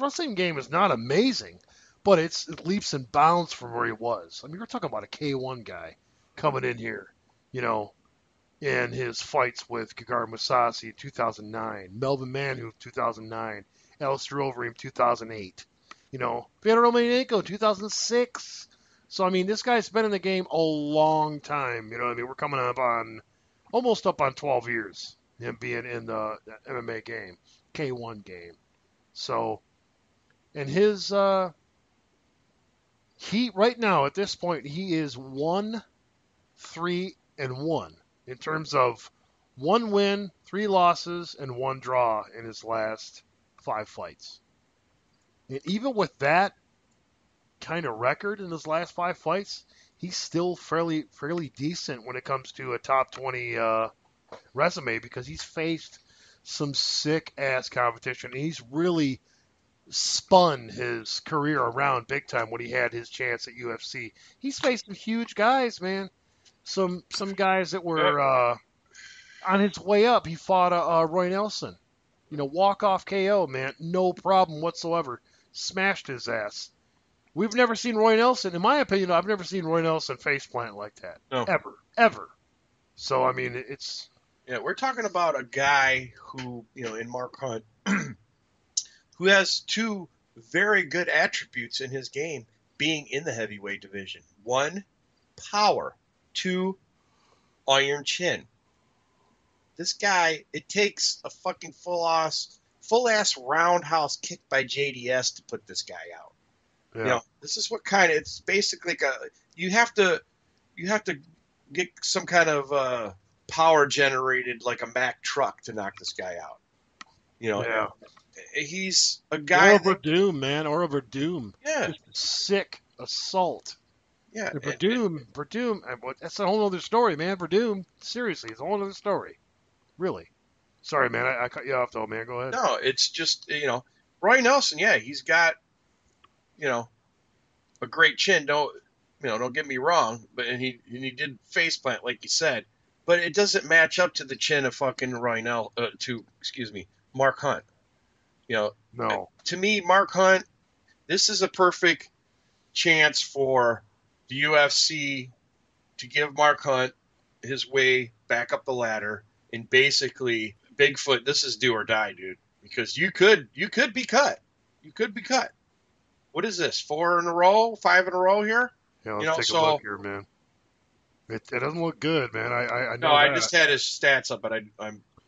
wrestling game is not amazing, but it's leaps and bounds from where he was. I mean, we're talking about a K1 guy coming in here, you know, in his fights with Gegard Mousasi in 2009, Melvin Manhoef 2009, Alistair Overeem 2008, you know, Fedor Emelianenko 2006. So I mean, this guy's been in the game a long time. You know what I mean? We're coming up on almost up on 12 years, him being in the MMA game, K1 game. So, and his he right now at this point he is 1-3-1 in terms of 1 win, 3 losses, and 1 draw in his last 5 fights. And even with that kind of record in his last 5 fights, he's still fairly decent when it comes to a top 20 resume, because he's faced some sick ass competition. And he's really spun his career around big time when he had his chance at UFC. He's faced some huge guys, man. Some guys that were on his way up. He fought Roy Nelson, walk-off KO, man. No problem whatsoever. Smashed his ass. We've never seen Roy Nelson, in my opinion, I've never seen Roy Nelson faceplant like that. No. Ever. So, I mean, it's... Yeah, we're talking about a guy who, in Mark Hunt, who has two very good attributes in his game being in the heavyweight division. One, power. Two, iron chin. This guy, it takes a fucking full-ass roundhouse kick by JDS to put this guy out. Yeah. This is what kind of, it's basically you have to get some kind of power generated like a Mack truck to knock this guy out. Yeah. He's a guy. Or Doom, man. Or over Doom. Yeah. Just sick assault. Yeah. Verdum, that's a whole other story, man. Verdum, seriously, it's a whole other story. Really. Sorry, man. I cut you off, though, man. Go ahead. No, it's just, Roy Nelson, yeah, he's got, a great chin. Don't get me wrong, but and he did faceplant, like you said, but it doesn't match up to the chin of fucking Mark Hunt. No. To me, Mark Hunt, this is a perfect chance for the UFC to give Mark Hunt his way back up the ladder, and basically Bigfoot, this is do or die, dude, because you could be cut. You could be cut. What is this? 4 in a row? 5 in a row here? Yeah, let's take a look here, man. It doesn't look good, man. I know. No, I just had his stats up, but I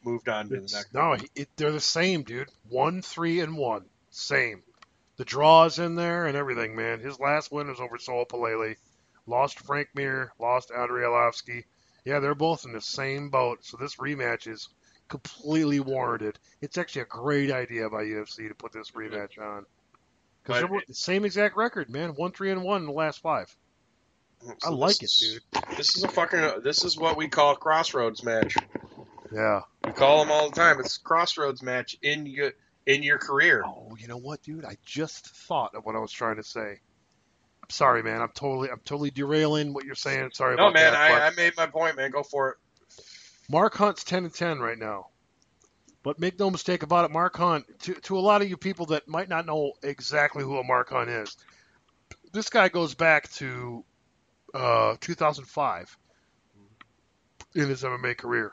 moved on to the next. No, they're the same, dude. 1, 3, and 1. Same. The draws in there and everything, man. His last win was over Saul Palele. Lost to Frank Mir. Lost to Andrei Arlovsky. Yeah, they're both in the same boat. So this rematch is completely warranted. It's actually a great idea by UFC to put this rematch on. Because they're the same exact record, man. 1, 3, and 1 in the last 5. I like it, dude. This is what we call a crossroads match. Yeah. We call them all the time. It's a crossroads match in your career. Oh, you know what, dude? I just thought of what I was trying to say. I'm sorry, man. I'm totally derailing what you're saying. Sorry about that. No, man. I made my point, man. Go for it. Mark Hunt's 10-10 right now. But make no mistake about it, Mark Hunt, to a lot of you people that might not know exactly who a Mark Hunt is, this guy goes back to 2005 in his MMA career.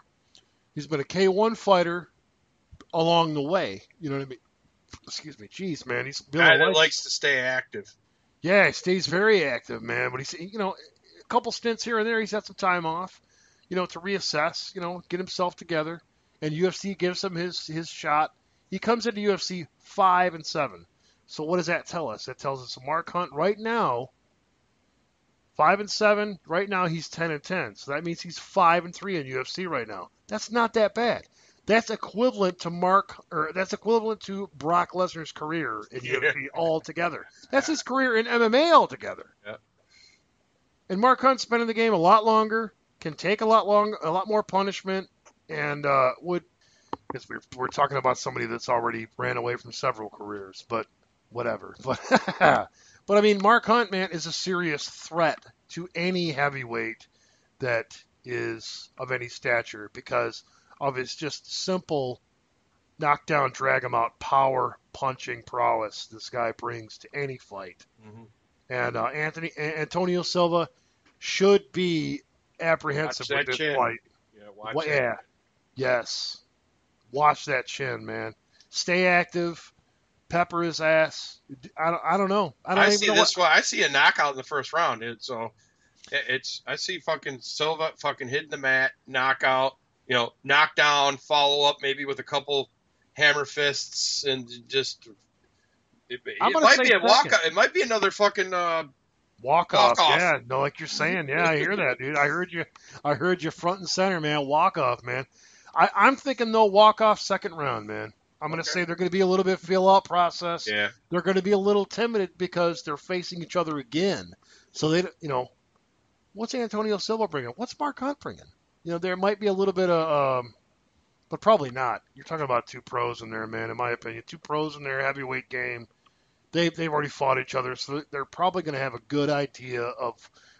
He's been a K1 fighter along the way. You know what I mean? Excuse me. Jeez, man. He's been guy that likes to stay active. Yeah, he stays very active, man. But he's, a couple stints here and there. He's had some time off, to reassess, get himself together. And UFC gives him his shot. He comes into UFC 5-7. So what does that tell us? That tells us Mark Hunt right now, 5-7. Right now he's 10-10. So that means he's 5-3 in UFC right now. That's not that bad. That's equivalent to Brock Lesnar's career in UFC altogether. That's his career in MMA altogether. Yeah. And Mark Hunt's been in the game a lot longer, can take a lot more punishment. And because we're talking about somebody that's already ran away from several careers, but whatever. But but I mean, Mark Hunt, man, is a serious threat to any heavyweight that is of any stature because of his just simple knockdown, drag him out, power punching prowess this guy brings to any fight. Mm-hmm. And Antonio Silva should be apprehensive with this fight. Yeah, Yes. Watch that chin, man. Stay active. Pepper his ass. I don't know. I see a knockout in the first round, dude. So I see fucking Silva fucking hitting the mat, knockout, knockdown, follow up maybe with a couple hammer fists and just it might be a walk. It might be another fucking walk off. Yeah, no, like you're saying. Yeah, I hear that, dude. I heard you front and center, man. Walk off, man. I'm thinking though, walk off second round, man. I'm going to say they're going to be a little bit feel out process. Yeah. They're going to be a little timid because they're facing each other again. So they, what's Antonio Silva bringing? What's Mark Hunt bringing? There might be a little bit of, but probably not. You're talking about two pros in there, man. In my opinion, two pros in their heavyweight game. They've already fought each other, so they're probably going to have a good idea of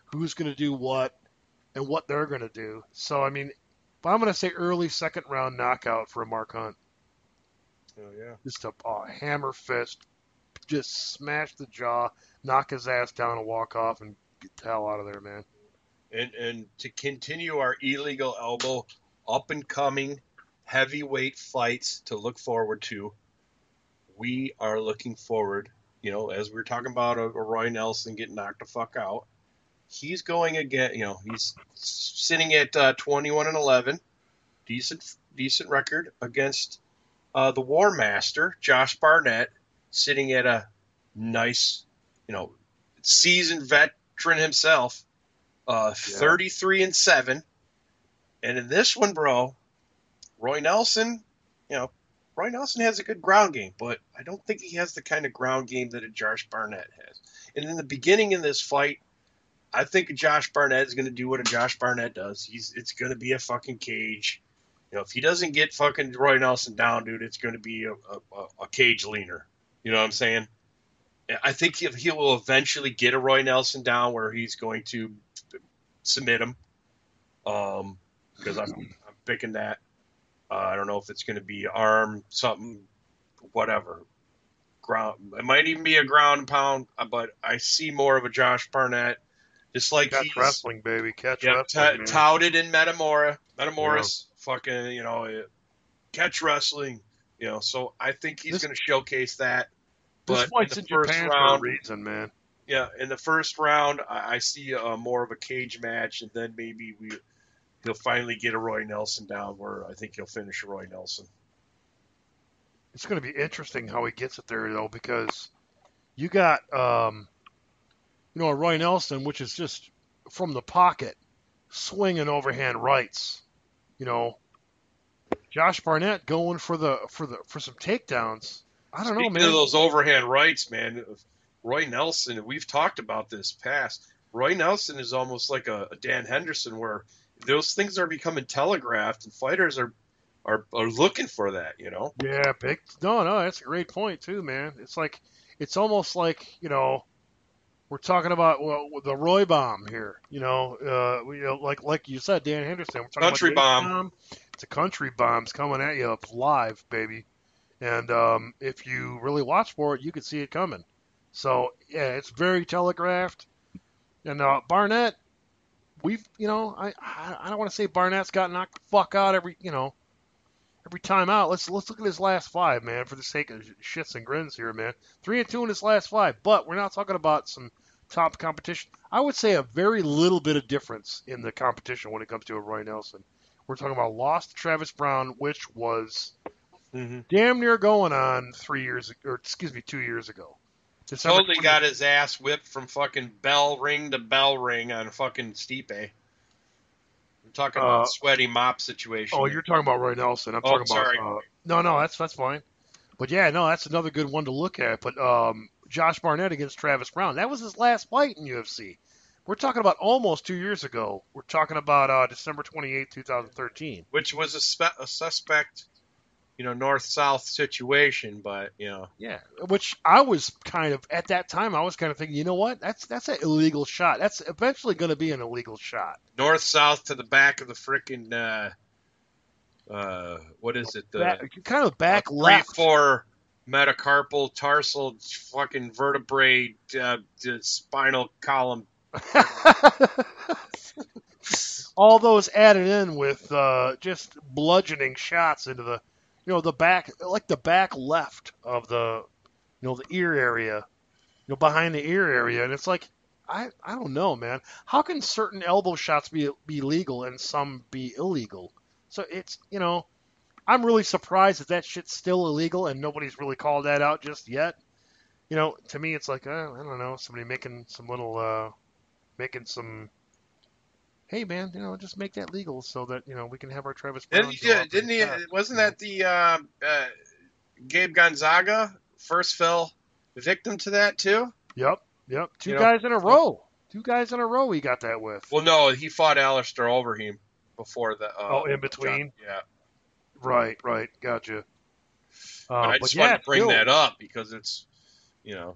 who's going to do what and what they're going to do. So I mean. But I'm going to say early second round knockout for Mark Hunt. Oh yeah. Just a hammer fist, just smash the jaw, knock his ass down, and walk off, and get the hell out of there, man. And to continue our illegal elbow up and coming heavyweight fights to look forward to, we are looking forward. As we were talking about a Roy Nelson getting knocked the fuck out, he's going again. He's sitting at 21-11, decent record against the War Master Josh Barnett, sitting at a nice, seasoned veteran himself, 33-7. And in this one, bro, Roy Nelson has a good ground game, but I don't think he has the kind of ground game that a Josh Barnett has. And in the beginning of this fight, I think Josh Barnett is going to do what a Josh Barnett does. It's going to be a fucking cage. If he doesn't get fucking Roy Nelson down, dude, it's going to be a cage leaner. You know what I'm saying? I think he will eventually get a Roy Nelson down where he's going to submit him. Because I'm picking that. I don't know if it's going to be arm, something, whatever. Ground. It might even be a ground and pound, but I see more of a Josh Barnett. Just like Catch he's wrestling, baby. Catch wrestling. Touted in Metamoris, fucking, catch wrestling. So I think he's going to showcase that. This But fight's in Japan for a reason, man. Yeah, in the first round, I see more of a cage match, and then maybe he'll finally get a Roy Nelson down where I think he'll finish a Roy Nelson. It's going to be interesting how he gets it there, though, because you got, a Roy Nelson, which is just from the pocket, swinging overhand rights. Josh Barnett going for some takedowns. I don't know, man. Speaking of those overhand rights, man, Roy Nelson, we've talked about this past. Roy Nelson is almost like a Dan Henderson, where those things are becoming telegraphed, and fighters are looking for that. Yeah, big. No, that's a great point too, man. It's almost like we're talking about the Roy bomb here. Like you said, Dan Henderson. We're talking Country about bomb. It's a country bomb's coming at you live, baby. And if you really watch for it, you can see it coming. So yeah, it's very telegraphed. And Barnett, I don't want to say Barnett's got knocked the fuck out every time out. Let's look at his last 5, man, for the sake of shits and grins here, man. 3-2 in his last 5, but we're not talking about some top competition. I would say a very little bit of difference in the competition when it comes to a Roy Nelson. We're talking about loss to Travis Brown, which was damn near going on 2 years ago. Totally got his ass whipped from fucking bell ring to bell ring on fucking Stipe. We're talking about sweaty mop situation. Oh, you're talking about Roy Nelson. I'm talking sorry. about. No, that's fine. But yeah, no, that's another good one to look at. But Josh Barnett against Travis Brown, that was his last fight in UFC. We're talking about almost 2 years ago. We're talking about December 28, 2013. Which was a suspect, north-south situation, but, Yeah, which I was kind of, at that time, I was kind of thinking, you know what? That's an illegal shot. That's eventually going to be an illegal shot. North-south to the back of the frickin', what is it? Kind of back left. 3-4 metacarpal, tarsal, fucking vertebrae, spinal column. All those added in with just bludgeoning shots into the, the back, like the back left of the, the ear area, behind the ear area. And it's like, I don't know, man. How can certain elbow shots be legal and some be illegal? So it's, I'm really surprised that shit's still illegal and nobody's really called that out just yet. To me, it's like, I don't know, somebody making some little, hey man, just make that legal so that, we can have our Travis Brown. Didn't he? Wasn't that the Gabe Gonzaga first fell victim to that too? Yep. Two guys in a row. 2 guys in a row he got that with. Well, no, he fought Alistair Overeem before the. In between? Yeah. Right. Gotcha. But I just wanted to bring that up because it's, Yeah.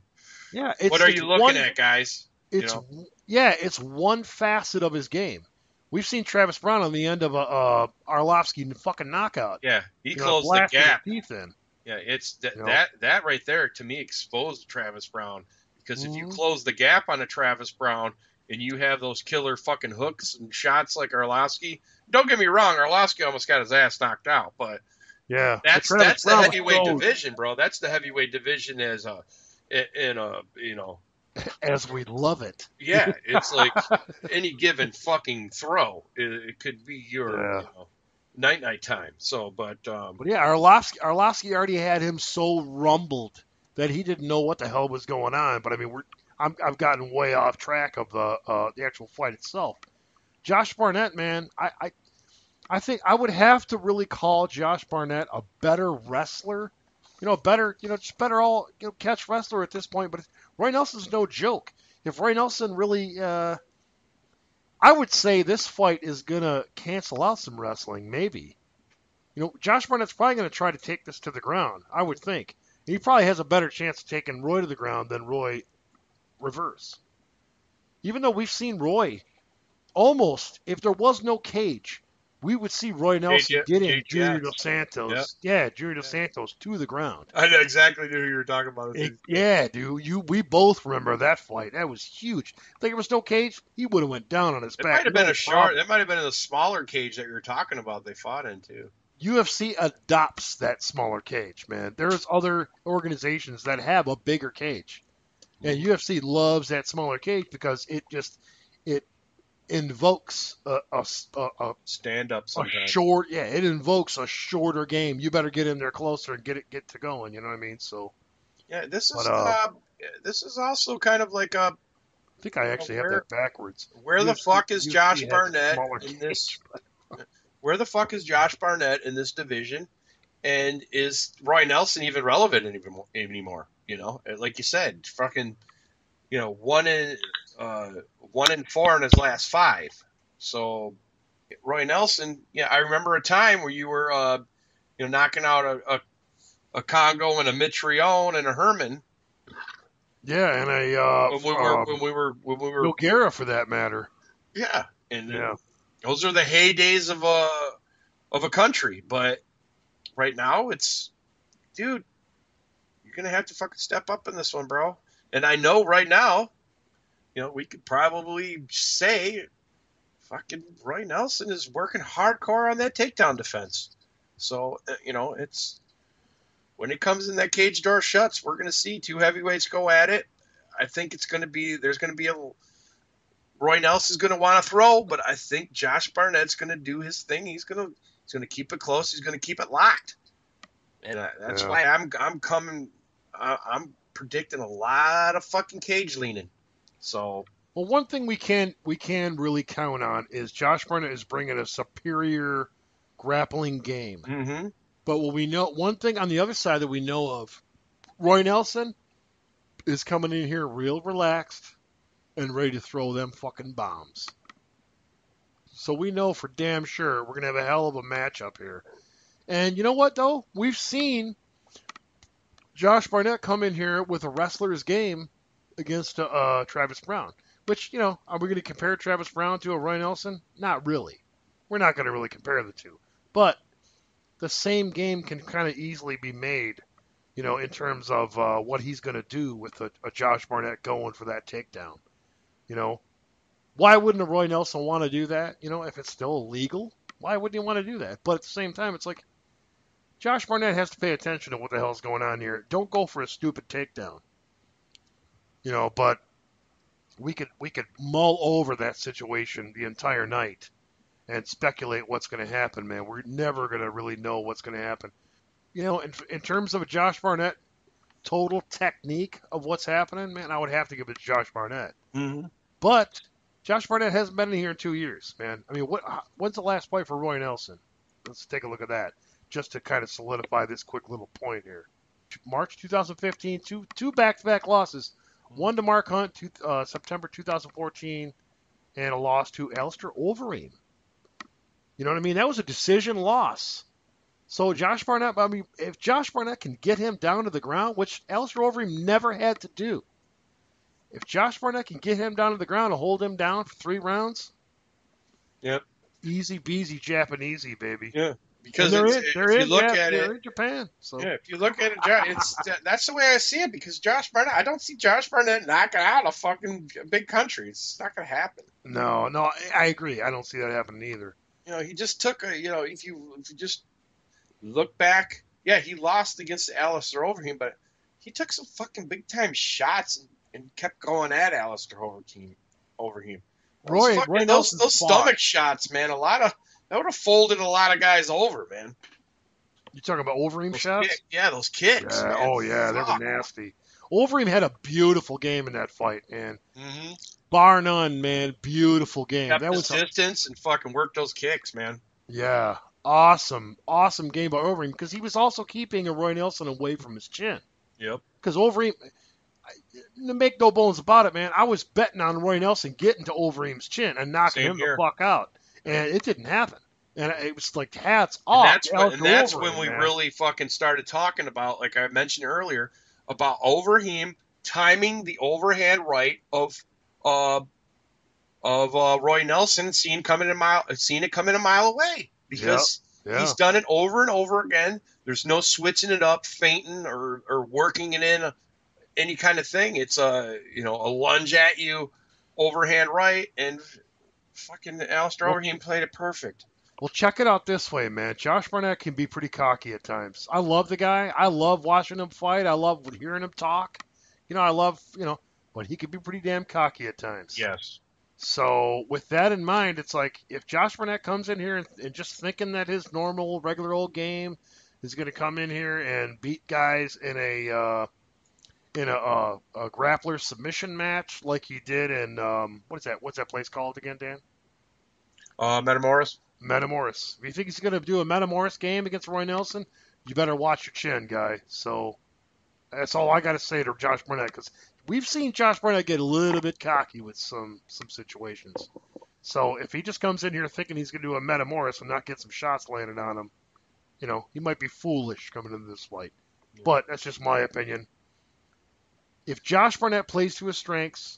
What are you looking at, guys? It's one facet of his game. We've seen Travis Brown on the end of a Arlovsky fucking knockout. Yeah, he closed the gap. His teeth in. Yeah, it's know? that right there to me exposed Travis Brown, because if you Mhm. close the gap on a Travis Brown and you have those killer fucking hooks and shots like Arlovsky, don't get me wrong, Arlovsky almost got his ass knocked out, but Yeah, but that's Travis the Brown was heavyweight division, bro. That's the heavyweight division as a in a as we love it. yeah, it's like any given fucking throw. It could be your Yeah. night time. So, but But yeah, Arlovsky already had him so rumbled that he didn't know what the hell was going on. But I mean, I've gotten way off track of the actual fight itself. Josh Barnett, man, I think I would have to really call Josh Barnett a better wrestler. Just better catch wrestler at this point. But Roy Nelson's no joke. If Roy Nelson really, I would say this fight is gonna cancel out some wrestling, maybe. Josh Barnett's probably going to try to take this to the ground, I would think. He probably has a better chance of taking Roy to the ground than Roy reverse. Even though we've seen Roy almost, if there was no cage, we would see Roy Nelson getting Junior Dos Santos. Yeah, Junior Dos Santos to the ground. I know exactly who you were talking about. Yeah, dude. We both remember that fight. That was huge. I think there was no cage, he would have went down on his back. It might have been a short. It might have been in the smaller cage that you're talking about. They fought into. UFC adopts that smaller cage, man. There's other organizations that have a bigger cage. And UFC loves that smaller cage because it invokes a stand up sometimes. It invokes a shorter game. You better get in there closer and get to going, you know what I mean? So yeah, this is also kind of like a I think I actually have that backwards. Where the fuck is Josh Barnett in this? Where the fuck is Josh Barnett in this division? And is Roy Nelson even relevant anymore? Like you said, fucking, 1 in 4 in his last 5. So Roy Nelson, yeah, I remember a time where you were, knocking out a Congo and a Mitrione and a Herman. Yeah, and a when we were Nogueira for that matter. Yeah, and those are the heydays of a country. But right now, it's, dude, you're gonna have to fucking step up in this one, bro. And I know right now, we could probably say, fucking Roy Nelson is working hardcore on that takedown defense. So it's. When it comes in that cage door shuts, we're going to see 2 heavyweights go at it. I think there's going to be Roy Nelson's going to want to throw, but I think Josh Barnett's going to do his thing. He's going to keep it close. He's going to keep it locked. And that's why I'm predicting a lot of fucking cage leaning. So, well, one thing we can really count on is Josh Barnett is bringing a superior grappling game. Mm-hmm. But what we know, one thing on the other side that we know of, Roy Nelson is coming in here real relaxed and ready to throw them fucking bombs. So we know for damn sure we're going to have a hell of a matchup here. And you know what, though? We've seen Josh Barnett come in here with a wrestler's game against Travis Brown. Which, are we going to compare Travis Brown to a Roy Nelson? Not really. We're not going to really compare the two. But the same game can kind of easily be made, in terms of what he's going to do with a Josh Barnett going for that takedown. Why wouldn't a Roy Nelson want to do that? If it's still illegal, why wouldn't he want to do that? But at the same time, it's like Josh Barnett has to pay attention to what the hell's going on here. Don't go for a stupid takedown. But we could mull over that situation the entire night and speculate what's going to happen, man. We're never going to really know what's going to happen. In terms of a Josh Barnett total technique of what's happening, man, I would have to give it to Josh Barnett. Mm-hmm. But Josh Barnett hasn't been in here in 2 years, man. I mean, when's the last fight for Roy Nelson? Let's take a look at that, just to kind of solidify this quick little point here. March 2015, two back-to-back losses. One to Mark Hunt, September 2014, and a loss to Alistair Overeem. You know what I mean? That was a decision loss. So Josh Barnett, if Josh Barnett can get him down to the ground, which Alistair Overeem never had to do, if Josh Barnett can get him down to the ground and hold him down for 3 rounds, yep, easy beasy Japanesey, baby. Yeah, Because if you look at it, they're in Japan. So yeah, if you look at it, that's the way I see it. Because Josh Barnett, I don't see Josh Barnett knocking out a fucking big country. It's not going to happen. No, I agree. I don't see that happening either. He just took if you just look back, yeah, he lost against Alistair Overeem, but he took some fucking big time shots and kept going at Alistair Overeem. Those stomach shots, man. That would have folded a lot of guys over, man. You talking about Overeem shots? Those kicks. Yeah, man. oh yeah, they were nasty. Overeem had a beautiful game in that fight, man. Mm-hmm. Bar none, man. Beautiful game. Kept that was distance and fucking worked those kicks, man. Yeah, awesome game by Overeem because he was also keeping a Roy Nelson away from his chin. Yep. Because Overeem, to make no bones about it, man, I was betting on Roy Nelson getting to Overeem's chin and knocking him the fuck out, and it didn't happen. And it was like hats off. And that's when we really fucking started talking about, like I mentioned earlier, about Overeem timing the overhand right of Roy Nelson, seeing it coming a mile away because he's done it over and over again. There's no switching it up, feinting or working it in any kind of thing. It's a lunge at you, overhand right, and fucking Alistair Overeem played it perfect. Well, check it out this way, man. Josh Barnett can be pretty cocky at times. I love the guy. I love watching him fight. I love hearing him talk. But he can be pretty damn cocky at times. Yes. So with that in mind, it's like if Josh Barnett comes in here and just thinking that his normal, regular old game is going to come in here and beat guys in a grappler submission match like he did in what's that place called again, Dan? Metamoris. Metamoris. If you think he's going to do a Metamoris game against Roy Nelson, you better watch your chin, guy. So that's all I got to say to Josh Barnett because we've seen Josh Barnett get a little bit cocky with some situations. So if he just comes in here thinking he's going to do a Metamoris and not get some shots landed on him, he might be foolish coming into this fight. But that's just my opinion. If Josh Barnett plays to his strengths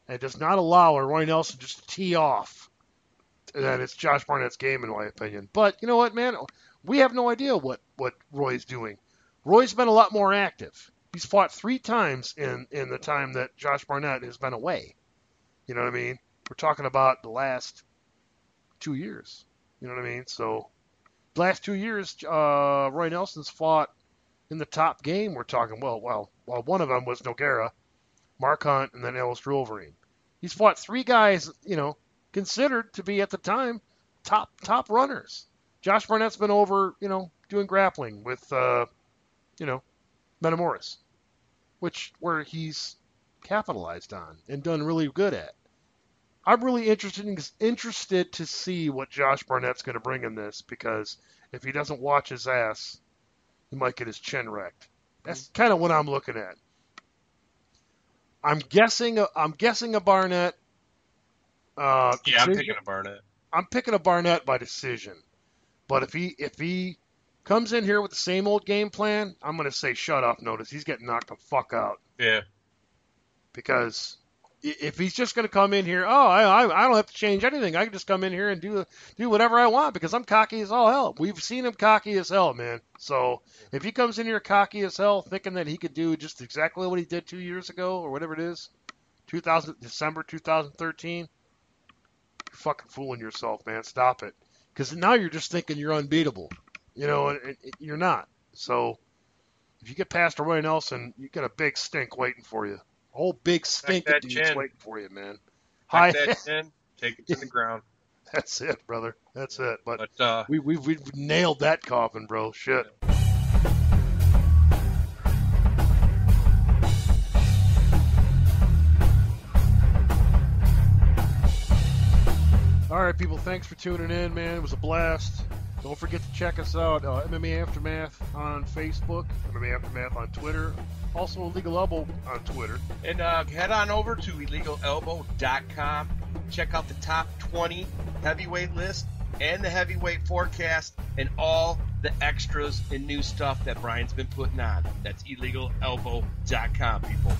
and does not allow a Roy Nelson just to tee off, then it's Josh Barnett's game, in my opinion. But you know what, man? We have no idea what Roy's doing. Roy's been a lot more active. He's fought 3 times in the time that Josh Barnett has been away. You know what I mean? We're talking about the last 2 years. You know what I mean? So the last 2 years, Roy Nelson's fought in the top game. We're talking, well, one of them was Nogueira, Mark Hunt, and then Alistair Overeem. He's fought 3 guys, considered to be at the time top runners. Josh Barnett's been over, doing grappling with, Metamoris, where he's capitalized on and done really good at. I'm really interested to see what Josh Barnett's going to bring in this because if he doesn't watch his ass, he might get his chin wrecked. That's kind of what I'm looking at. I'm guessing a Barnett. I'm picking a Barnett. I'm picking a Barnett by decision. But if he comes in here with the same old game plan, I'm going to say shut up notice. He's getting knocked the fuck out. Yeah. Because if he's just going to come in here, I don't have to change anything. I can just come in here and do whatever I want because I'm cocky as all hell. We've seen him cocky as hell, man. So if he comes in here cocky as hell thinking that he could do just exactly what he did 2 years ago or whatever it is, December 2013, you're fucking fooling yourself, man. Stop it. Because now you're just thinking you're unbeatable. And you're not. So if you get past a Roy Nelson, you got a big stink waiting for you. A whole big stink of dudes waiting for you, man. That chin, take it to the ground. That's it, brother. That's it. But we've nailed that coffin, bro. Shit. All right, people, thanks for tuning in, man. It was a blast. Don't forget to check us out, MMA Aftermath on Facebook, MMA Aftermath on Twitter, also Illegal Elbow on Twitter. And head on over to illegalelbow.com. Check out the top 20 heavyweight list and the heavyweight forecast and all the extras and new stuff that Brian's been putting on. That's illegalelbow.com, people.